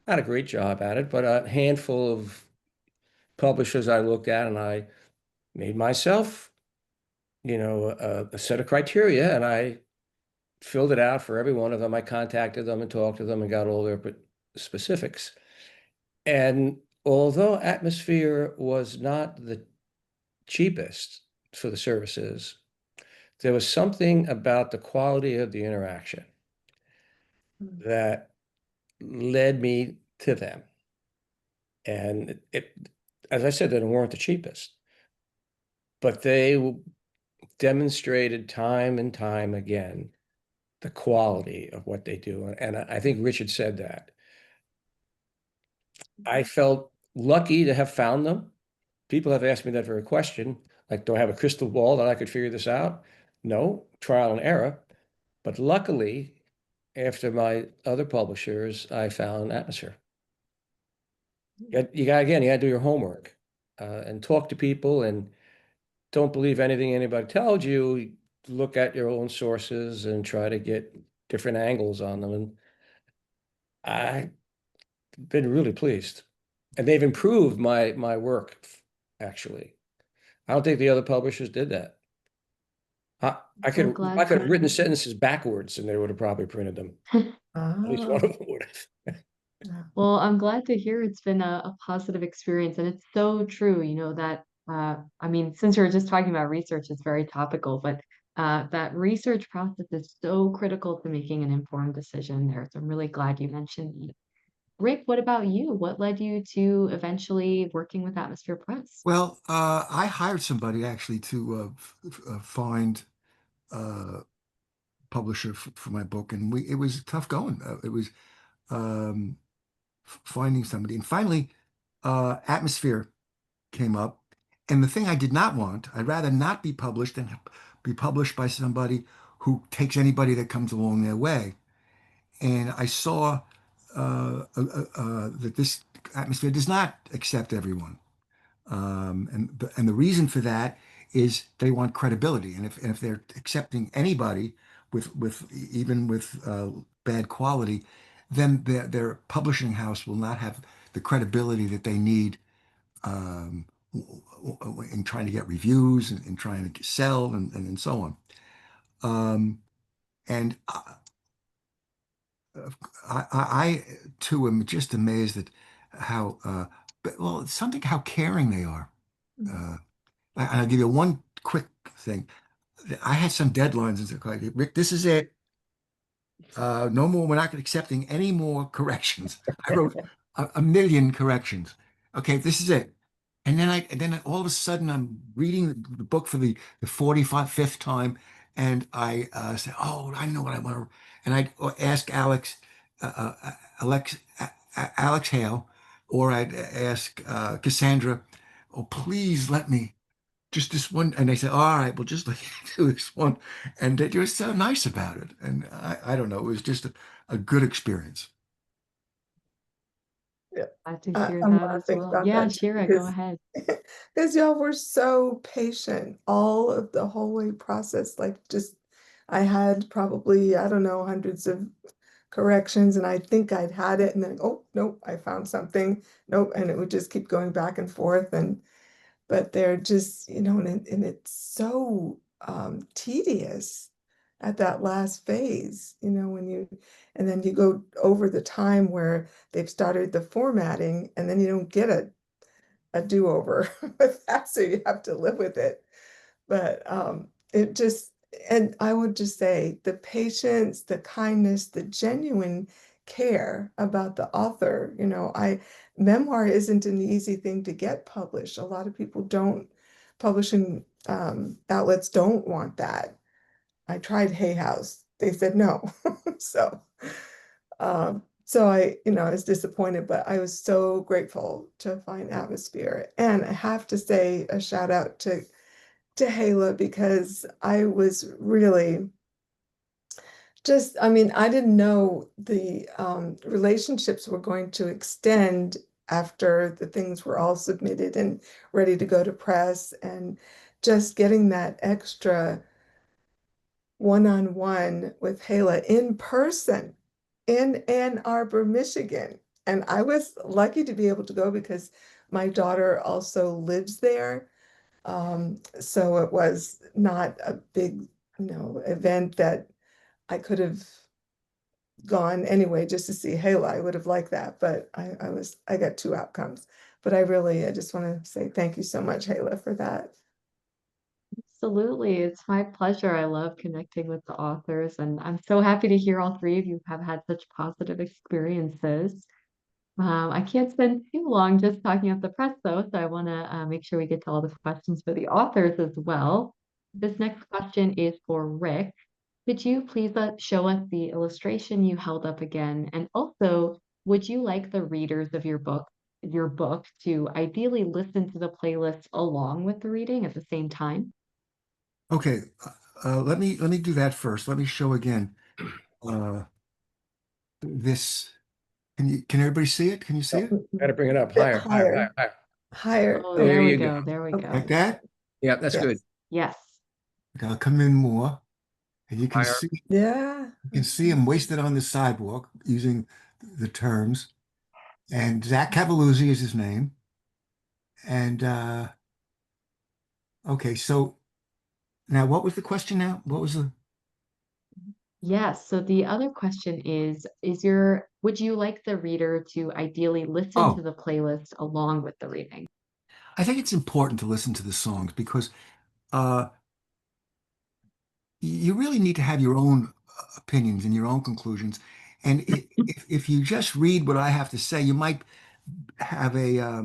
not a great job at it, but a handful of publishers I looked at, and I made myself, a set of criteria, and I filled it out for every one of them. I contacted them and talked to them and got all their specifics. And although Atmosphere was not the cheapest for the services, there was something about the quality of the interaction that led me to them. And as I said, they weren't the cheapest, but they demonstrated time and time again the quality of what they do. And I think Richard said that. I felt lucky to have found them. People have asked me that very question, like, do I have a crystal ball that I could figure this out? No, trial and error. But luckily, after my other publishers, I found Atmosphere. You got to do your homework and talk to people, and don't believe anything anybody tells you. Look at your own sources and try to get different angles on them. And I've been really pleased. And they've improved my work, actually. I don't think the other publishers did that. I, I So could glad I could have to written sentences backwards and they would have probably printed them. At least one Ah, of them would have. Well, I'm glad to hear it's been a positive experience. And it's so true, that, I mean, since we were just talking about research, it's very topical, but that research process is so critical to making an informed decision there. So I'm really glad you mentioned that. Rick, what about you? What led you to eventually working with Atmosphere Press? Well, I hired somebody actually to find a publisher for my book, and it was tough going. It was um, finding somebody, and finally, Atmosphere came up. And the thing I did not want, I'd rather not be published than be published by somebody who takes anybody that comes along their way. And I saw that this Atmosphere does not accept everyone. And the reason for that is they want credibility. And if they're accepting anybody with even with bad quality, then their publishing house will not have the credibility that they need um, in trying to get reviews and trying to sell and so on. Um, and I too am just amazed at how well, it's something how caring they are. Uh, and I'll give you one quick thing. I had some deadlines and said, "Okay, Rick, this is it. No more. We're not accepting any more corrections." I wrote a million corrections. Okay, this is it. And then all of a sudden I'm reading the book for the 45th time, and I say, "Oh, I know what I want." And I ask Alex Hale, or I'd ask Cassandra, "Oh, please let me." Just this one, and they said, "All right, we'll just let you do this one," and they were so nice about it. And I don't know, it was just a good experience. yeah. Glad to I, hear I that want to as think well. about Yeah, that too, Shira, go ahead. because y'all were so patient all of the whole way process. Like, just I had probably, I don't know, hundreds of corrections, and I think I'd had it, and then, oh nope, I found something, nope, and it would just keep going back and forth. And but they're just, and it's so tedious at that last phase, and then you go over the time where they've started the formatting, and then you don't get a do-over with that, so you have to live with it. But it just, and I would just say the patience, the kindness, the genuine care about the author. Memoir isn't an easy thing to get published. A lot of people don't, publishing outlets don't want that. I tried Hay House. They said no. So, I was disappointed, but I was so grateful to find Atmosphere. And I have to say a shout out to Hala, because I was really just, I mean, I didn't know the relationships were going to extend after the things were all submitted and ready to go to press, and just getting that extra one-on-one with Hala in person in Ann Arbor, Michigan. And I was lucky to be able to go because my daughter also lives there. So it was not a big, event that I could have gone anyway just to see Hala. I would have liked that, but I got two outcomes. But I just want to say thank you so much, Hala, for that. Absolutely. It's my pleasure. I love connecting with the authors, and I'm so happy to hear all three of you have had such positive experiences. I can't spend too long just talking about the press, though, so I want to make sure we get to all the questions for the authors as well. This next question is for Rick. Could you please show us the illustration you held up again? And also, would you like the readers of your book to ideally listen to the playlist along with the reading at the same time? Okay, let me do that first. Let me show again. Uh, this can everybody see it? Can you see it? Got to bring it up Bit higher, higher, higher, higher, higher. higher. Oh, Oh, There there we you go. go. There we okay. Like go. that? Yeah, that's Yes. good. Yes. Okay, I'll come in more, and you can Higher. see Yeah. him wasted on the sidewalk using the terms. And Zach Cavalluzzi is his name. And okay, so now what was the question now? What was the Yes. So the other question would you like the reader to ideally listen to Oh, the playlist along with the reading? I think it's important to listen to the songs because uh you really need to have your own opinions and your own conclusions. And if you just read what I have to say, you might have a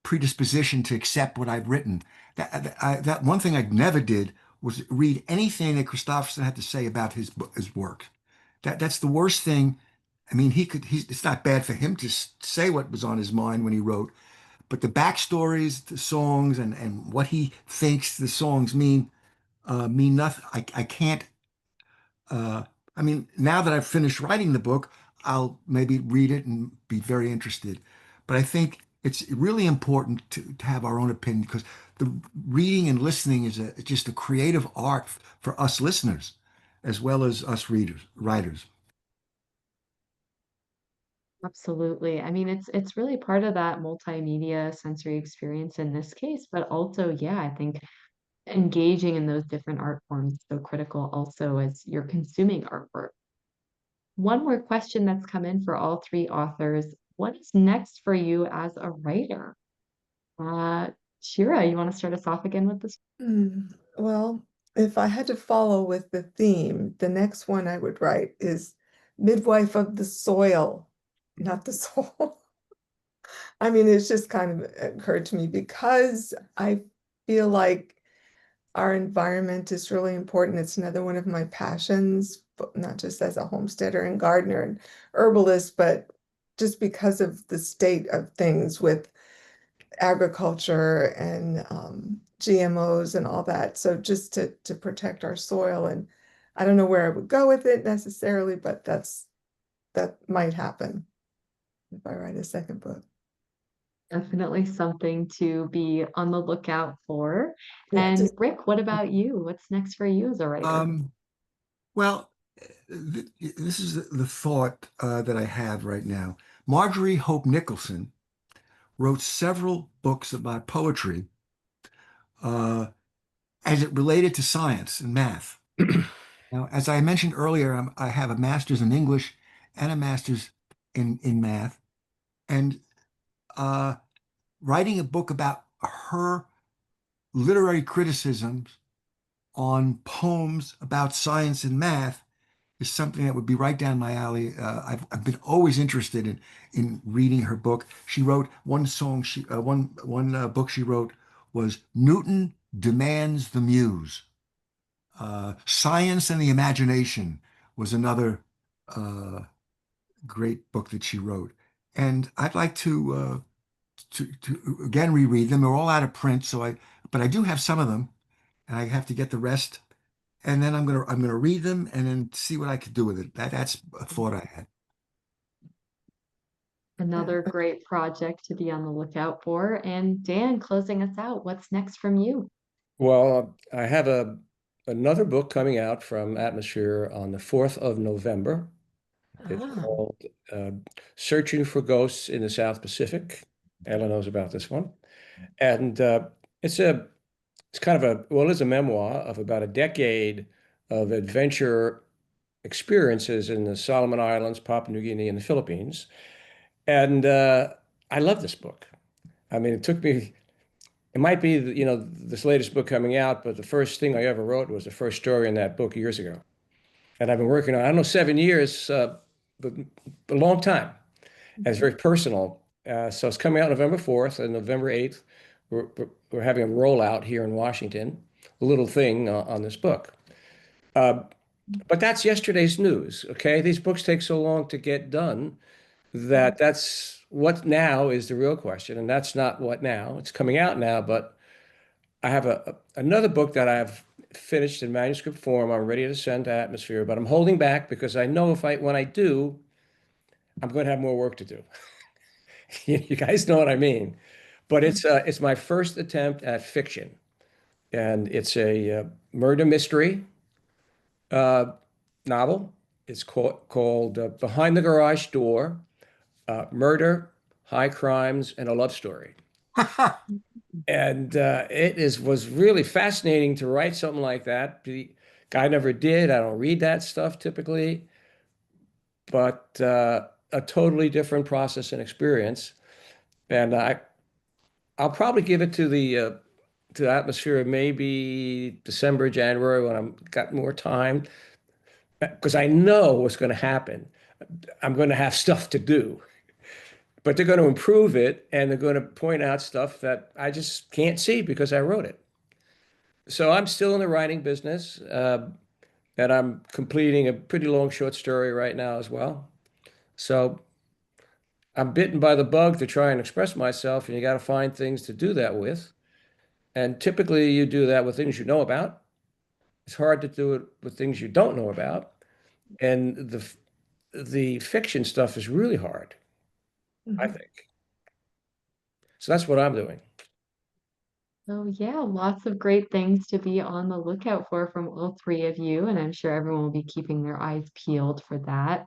predisposition to accept what I've written. That one thing I never did was read anything that Kristofferson had to say about his work. That's the worst thing. I mean, it's not bad for him to say what was on his mind when he wrote, but the backstories, the songs, and what he thinks the songs mean nothing. I can't. Uh, I mean, now that I've finished writing the book, I'll maybe read it and be very interested. But I think it's really important to have our own opinion because the reading and listening is just a creative art for us listeners as well as us writers. Absolutely. I mean, it's really part of that multimedia sensory experience in this case, but also, yeah, I think engaging in those different art forms is so critical also as you're consuming artwork. One more question that's come in for all three authors. What is next for you as a writer? Uh, Shira, you want to start us off again with this? Well, if I had to follow with the theme, the next one I would write is Midwife of the Soil, not the soul. I mean, it's just kind of occurred to me because I feel like our environment is really important. It's another one of my passions, but not just as a homesteader and gardener and herbalist, but just because of the state of things with agriculture and GMOs and all that. So just to protect our soil, and I don't know where I would go with it necessarily, but that might happen if I write a second book. Definitely something to be on the lookout for. Yeah, And just Rick, what about you? What's next for you as a writer? Um, well, this is the thought that I have right now. Marjorie Hope Nicholson wrote several books about poetry uh, as it related to science and math. Now, as I mentioned earlier, I have a master's in English and a master's in math, and uh, writing a book about her literary criticisms on poems about science and math is something that would be right down my alley. I've been always interested in reading her book. She wrote one song. One book she wrote was Newton Demands the Muse. Science and the Imagination was another uh, great book that she wrote, and I'd like to again reread them. They're all out of print, but I do have some of them, and I have to get the rest. And then I'm gonna read them and then see what I could do with it. That's a thought I had. Another great project to be on the lookout for. And Dan, closing us out, what's next from you? Well, I have another book coming out from Atmosphere on the 4th of November. It's Ah, called Searching for Ghosts in the South Pacific. Ella knows about this one. And it's kind of it's a memoir of about a decade of adventure experiences in the Solomon Islands, Papua New Guinea, and the Philippines. And I love this book. I mean, it might be, this latest book coming out, but the first thing I ever wrote was the first story in that book years ago. And I've been working on, I don't know, 7 years, but a long time. And it's very personal. So it's coming out November 4th and November 8th. We're having a rollout here in Washington, a little thing on this book. But that's yesterday's news, okay? These books take so long to get done that's what now is the real question. And that's not what now. It's coming out now, but I have another book that I've finished in manuscript form. I'm ready to send to Atmosphere, but I'm holding back because I know when I do, I'm going to have more work to do. You guys know what I mean. But it's my first attempt at fiction, and it's a murder mystery novel. It's called Behind the Garage Door: Murder, High Crimes, and a Love Story. And was really fascinating to write something like that. The guy never did. I don't read that stuff typically, but a totally different process and experience. And I'll probably give it to Atmosphere maybe December, January when I've got more time, because I know what's going to happen. I'm going to have stuff to do, but they're going to improve it and they're going to point out stuff that I just can't see because I wrote it. So I'm still in the writing business, and I'm completing a pretty long short story right now as well. So I'm bitten by the bug to try and express myself, and you got to find things to do that with. And typically you do that with things you know about. It's hard to do it with things you don't know about. And the fiction stuff is really hard, I think. So that's what I'm doing. So yeah, lots of great things to be on the lookout for from all three of you, and I'm sure everyone will be keeping their eyes peeled for that.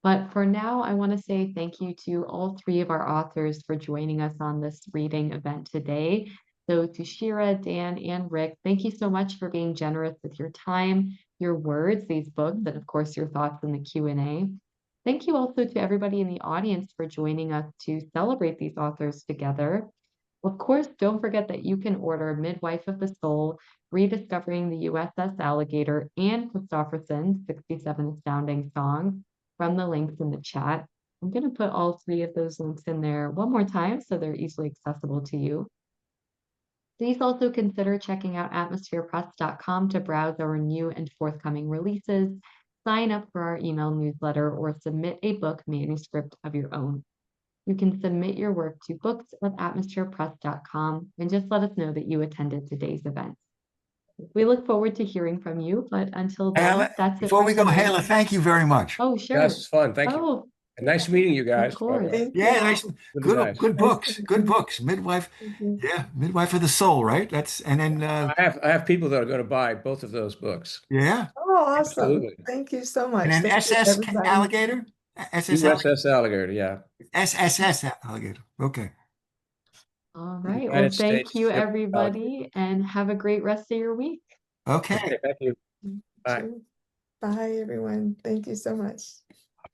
But for now, I want to say thank you to all three of our authors for joining us on this reading event today. So to Shira, Dan, and Rick, thank you so much for being generous with your time, your words, these books, and of course your thoughts in the Q&A. Thank you also to everybody in the audience for joining us to celebrate these authors together. Of course, don't forget that you can order Midwife of the Soul, Rediscovering the USS Alligator, and Kristofferson, 67 Astounding Songs, from the links in the chat. I'm going to put all three of those links in there one more time so they're easily accessible to you. Please also consider checking out atmospherepress.com to browse our new and forthcoming releases, sign up for our email newsletter, or submit a book manuscript of your own. You can submit your work to books@atmospherepress.com and just let us know that you attended today's event. We look forward to hearing from you, but until then, Hala, that's it before for we go, today. Hala, thank you very much. Oh, Yes, sure. it's fun. Thank you. Oh, And nice meeting you guys, of by the course. way. thank Yeah, you. nice, Really nice. good books, good books. Midwife, yeah, Midwife of the Soul, right? And then I have people that are going to buy both of those books. yeah, Oh, awesome. Absolutely. Thank you so and much. then Thank you, SS everybody. Alligator, USS Alligator, yeah. SSS Alligator. Okay. All right. Well, United thank States you, ship Alligator. everybody, and have a great rest of your week. Okay. Okay, thank you. Bye. Cheers. Bye, everyone. Thank you so much.